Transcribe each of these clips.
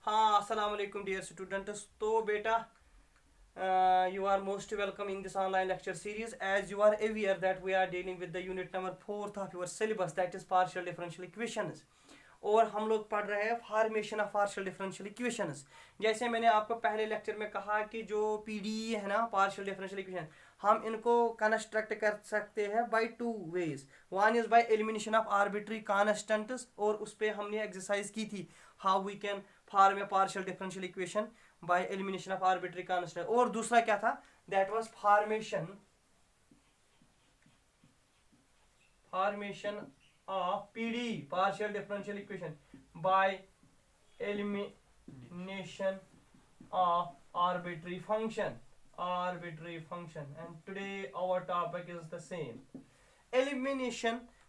हाँ, अस्सलाम वालेकुम डियर स्टूडेंट्स। तो बेटा, you are most welcome in this online lecture series. As you are aware that we are dealing with the unit number 4th of your syllabus, that is partial differential equations. और हम लोग पढ़ रहे हैं formation of partial differential equations. जैसे मैंने आपको पहले लेक्चर में कहा कि जो पीडीई है ना, पार्शियल डिफरेंशियल इक्वेशन, हम इनको कंस्ट्रक्ट कर सकते हैं by two ways. One is by elimination of arbitrary constants, और उस पर हमने एक्सरसाइज की थी how we can form a partial differential equation by elimination of arbitrary constant. और दूसरा क्या था, that was formation of PD partial differential equation by elimination of arbitrary function, and today our topic is the same,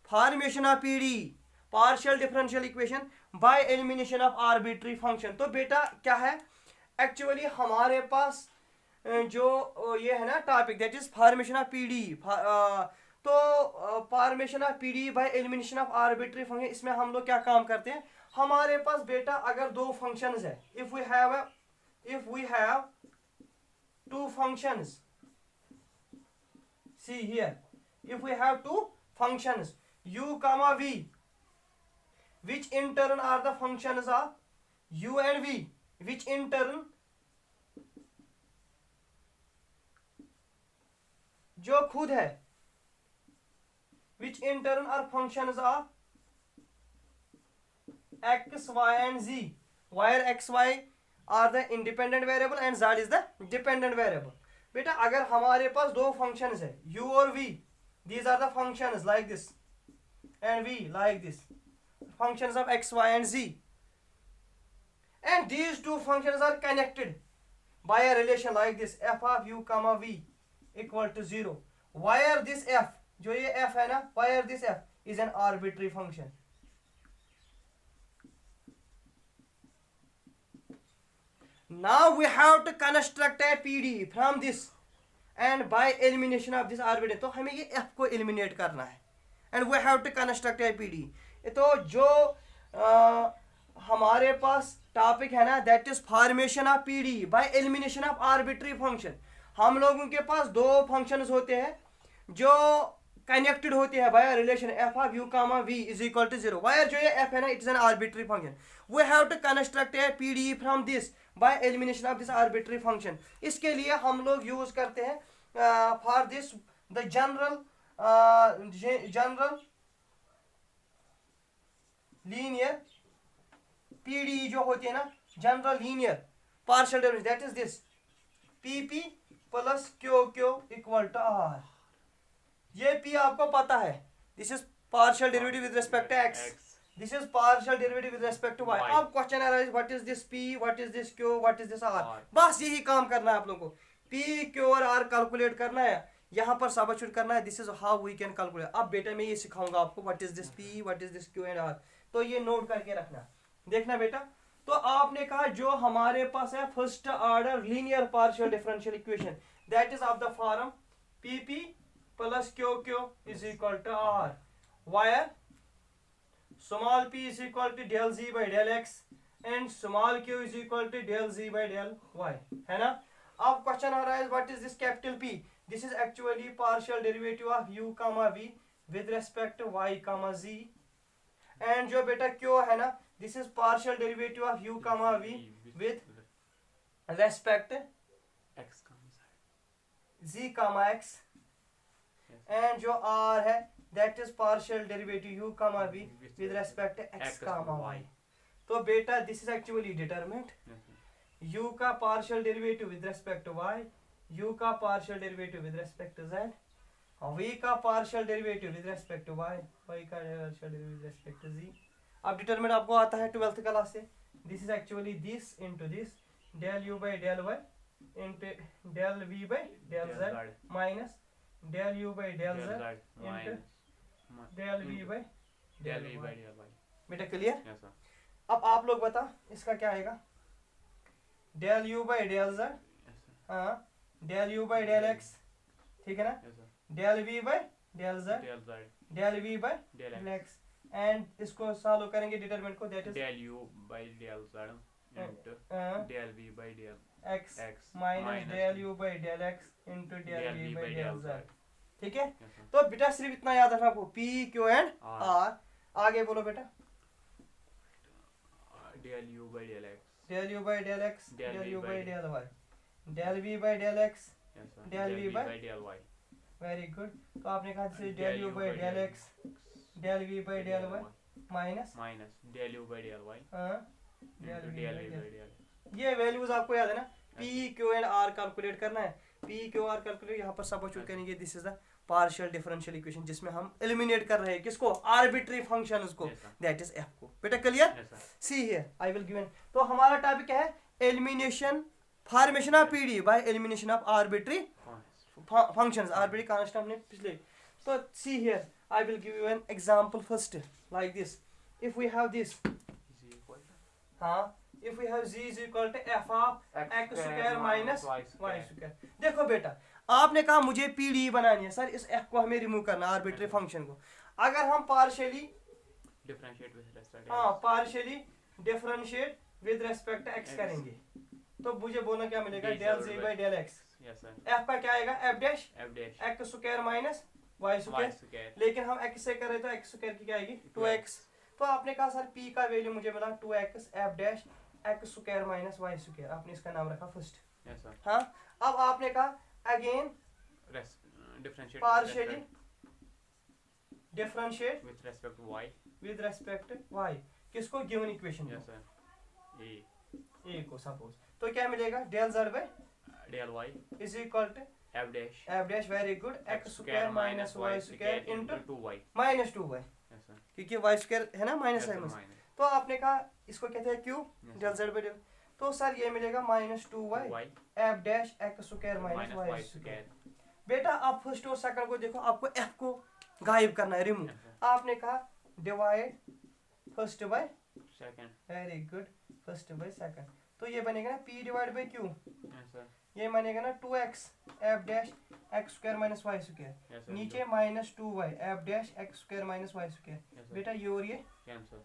formation of PD partial differential equation by elimination of arbitrary function। तो बेटा क्या है, actually हमारे पास जो ये है ना topic, that is formation of PD. तो formation of PD by elimination of arbitrary function, इसमें हम लोग क्या काम करते हैं, हमारे पास बेटा अगर दो फंक्शंस है, if we have two functions, see here, if we have two functions u comma v, which in turn are the functions of u and v, which in turn जो खुद है, which in turn are functions of x, y and z, where x, y are the independent variable and z is the dependent variable। बेटा अगर हमारे पास दो functions है u और v, these are the functions like this and v like this, functions of x, y and z, and these two functions are connected by a relation like this, f of u comma v equal to 0, where this f, जो ये f है ना, where this f is an arbitrary function। Now we have to construct a PD from this and by elimination of this arbitrary, तो हमें ये f को eliminate करना है, and we have to construct a PD। तो जो हमारे पास topic है ना, that is formation of PD by elimination of arbitrary function. हम लोगों के पास दो फंक्शंस होते हैं जो कनेक्टेड होते हैं by relation f of u comma v is equal to 0, where जो ये f है ना, it is an arbitrary function. We have to construct a PD from this by elimination of this arbitrary function. इसके लिए हम लोग use करते हैं for this the general linear PD जो होती है ना, general linear partial derivative, that is this pp plus q q equal to are. ये p आपको पता है, this is partial derivative with respect to x, this is partial derivative with respect to y। अब question arise, what is this p, what is this q, what is this r। बस यही काम करना है आप लोगों को, p q और r कैलकुलेट करना है, यहाँ पर सबस्टिट्यूट करना है। This is how we can calculate. अब बेटा मैं ये सिखाऊंगा आपको, what is this p, what is this q and r, तो ये नोट करके रखना। देखना बेटा, तो आपने कहा जो हमारे पास है first order linear partial differential equation, that is of the form pp plus q q is equal to r, where small p is equal to del z by del x and small q is equal to del z by del y, है ना। अब question आ रहा है, what is this capital P, this is actually partial derivative of u comma v with respect to y comma z, and जो बेटा q है ना, this is partial derivative of u comma v with respect z comma x, and जो r है that is partial derivative u comma v with respect x comma y। तो बेटा this is actually determinant, u का partial derivative with respect to y, u का partial derivative with respect to z, v का partial derivative with respect to y, y का partial derivative with respect to z। अब determinant आपको आता है 12th class से, this is actually this into this, del u by del y into del v by del z minus del u by del z into del v by del y। बेटा clear? Yes sir. अब आप लोग बता इसका क्या आएगा, del u by del z, हाँ del u by del x, ठीक है ना, del v by del z, del v by del x, and इसको सॉल्व करेंगे डिटरमिनेंट को, that is del u by del z into del v by del x minus del u by del x into del v by del z। ठीक है, तो बेटा सिर्फ इतना याद रखना आपको, p q एंड r। आगे बोलो बेटा, del u by del x, del u by del x, del u by del y, del v by del x, del v by del y। Very good. तो आपने कहा जैसे del u by del x, del v by del y minus del u by del y del v del by v del। by del। ये values आपको याद है ना, p q and r calculate करना है। p q r कैलकुलेट यहाँ पर substitute करेंगे, this is the partial differential equation जिसमें हम एलिमिनेट कर रहे हैं किसको, आर्बिट्री फंक्शंस को, दैट इज f को। बेटा clear, see here I will given. तो हमारा टॉपिक क्या है, elimination formation of PD by elimination of arbitrary functions, arbitrary constant हमने पिछले। तो see here I will give you an example first like this, if we have this, हाँ, if we have z is equal to f of x square minus y square। देखो बेटा, आपने कहा मुझे PD बनानी है, सर इस f को हमें रिमूव करना, आर्बिट्री फंक्शन को। अगर हम पार्शियली डिफरेंशिएट विद रेस्पेक्ट, हाँ, partially differentiate with respect x करेंगे, तो मुझे बोलना क्या मिलेगा, del z by del x। f का क्या आएगा, f dash x square minus y square, लेकिन हम x से कर रहे तो x square की क्या आएगी, 2x। तो आपने कहा सर p का वैल्यू मुझे मिला 2x f dash x square minus y square, आपने इसका नाम रखा फर्स्ट। हाँ, अब आपने कहा again partially differentiate with respect y, किसको, गिवन इक्वेशन को, a को सपोज। तो क्या मिलेगा, del z by del y is equal to f dash very good x square minus y square into 2y minus 2y, क्योंकि y square है ना minus है। तो आपने कहा इसको कहते हैं q, del z by del। तो सर ये मिलेगा minus 2y f dash x square minus y square। बेटा आप फर्स्ट और सेकंड को देखो, आपको f को गायब करना है, रिमूव। आपने कहा divide first by second, very good, first by second. तो ये बनेगा ना p डिवाइड बाय q, ये बनेगा ना 2x f dash x square minus y square, नीचे minus 2y f dash x square minus y square। बेटा ये और ये कैंसिल,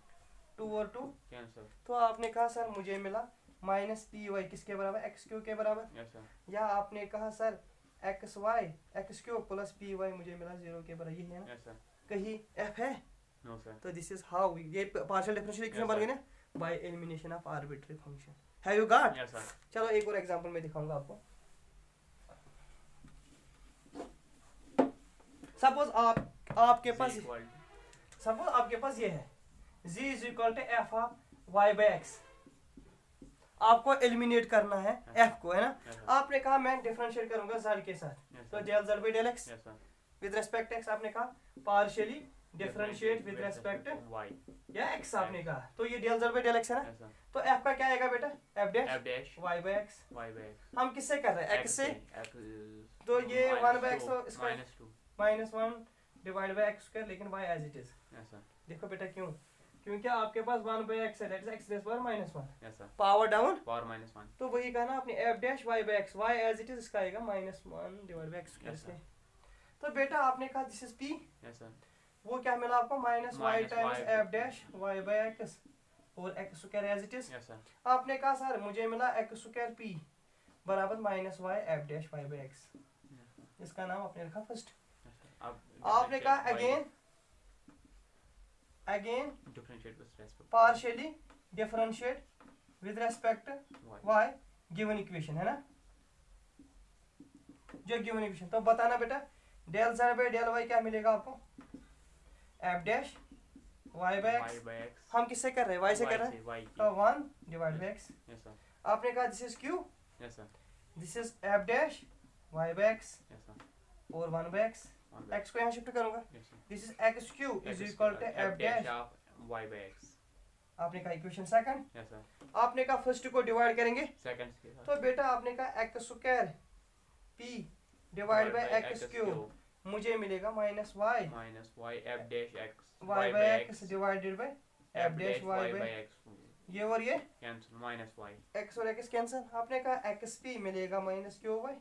2 और 2 कैंसिल। तो आपने कहा सर मुझे मिला माइनस पी वाई किसके बराबर, एक्स क्यू के बराबर, या आपने कहा sir X Y X Q plus P Y मुझे मिला 0 के बराबर, यही है ना, कहीं एफ है, नो सर। तो दिस इज हाउ ये पार्शियल डिफरेंशियल इक्वेशन बन गई ना bye elimination of arbitrary function. Have you got? Yes sir. चलो एक और एग्जांपल मैं दिखाऊंगा आपको। सपोज आपके पास ये है z is equal to f of y by x, आपको एलिमिनेट करना है f को, है ना। आपने कहा मैं डिफरेंशिएट करूंगा z के साथ, तो del z by del x with respect x, आपने कहा partially differentiate with respect y या x, आपने कहा तो ये del z by del x है ना। तो f का क्या आएगा बेटा, f dash y by x। हम किससे कर रहे हैं, x से, तो ये 1 by x, तो इसका -1 डिवाइड बाय x स्क्वायर, लेकिन y एज इट इज। देखो बेटा क्यों, क्योंकि आपके पास 1 by x है, that is x rays power -1, power down power -1। तो वही कहा ना आपने f dash y by x, y as it is, इसका आएगा -1 डिवाइड बाय x स्क्वायर। तो बेटा आपने कहा दिस इज p, वो क्या मिला आपको, -y times f dash y by x और x square as it is. आपने कहा सर मुझे मिला x स्क्वायर p बराबर -y f dash y by x, इसका नाम आपने रखा फर्स्ट। आपने कहा again partially differentiate with respect y, given equation है ना, जो गिवन इक्वेशन। तो बताना बेटा del z by del y क्या मिलेगा आपको, f dash y by x, हम किससे कर रहे हैं, y से कर रहे हैं, तो 1 डिवाइड बाय x। आपने कहा this is q, this is f dash y by x और 1 by x, x को यहाँ शिफ्ट करूंगा, this is x cube is equal to f dash y by x। आपने कहा इक्वेशन सेकंड। आपने कहा फर्स्ट को डिवाइड करेंगे सेकंड से, तो बेटा आपने कहा x square p divide by x cube, मुझे मिलेगा -y f dash x y by x divided by f dash y by x, ये और ये कैंसिल, -y x और x कैंसिल। आपने कहा xp मिलेगा -qy,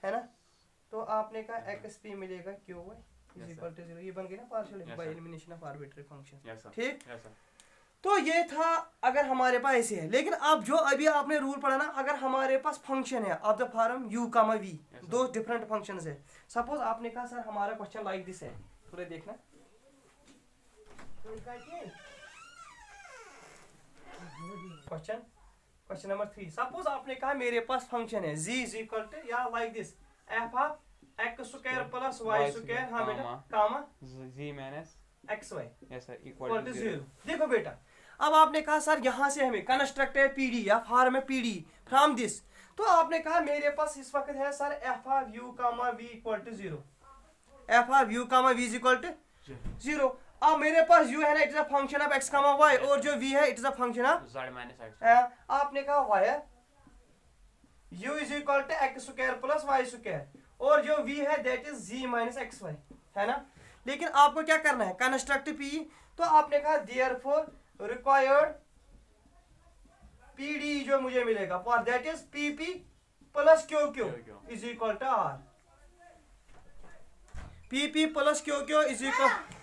है ना। तो आपने कहा xp मिलेगा qy इज इक्वल टू 0, ये बन गई ना partial bye elimination of arbitrary function, ठीक। तो ये था अगर हमारे पास ऐसे है, लेकिन अब जो अभी आपने रूल पढ़ा ना, अगर हमारे पास फंक्शन है of the form u comma v, Yes, sir. दो डिफरेंट फंक्शंस है। सपोज आपने कहा सर हमारा क्वेश्चन लाइक दिस है, थोड़ा देखना क्वेश्चन नंबर 3। सपोज आपने कहा मेरे पास फंक्शन है z इज इक्वल टू या like this f of x square plus y square, हाँ बेटा, comma Z minus xy yes sir equal equal to to 0। 0. देखो बेटा, अब आपने कहा सर यहाँ से हमें कंस्ट्रक्ट है पीडी या फॉर्म है पीडी फ्रॉम दिस, तो आपने कहा मेरे पास इस वक्त है sir F of U comma V equal to 0, F of U comma V is equal to 0। अब मेरे पास u है ना, it is a function of x कामा y, और जो v है it is a function of Z minus X. आपने कहा y है u is equal to x square plus y square, और जो v है that is z minus xy, है ना। लेकिन आपको क्या करना है, कंस्ट्रक्ट p, तो आपने कहा देयरफॉर रिक्वायर्ड pd जो मुझे मिलेगा for that is pp plus qq is equal to r, pp plus qq is equal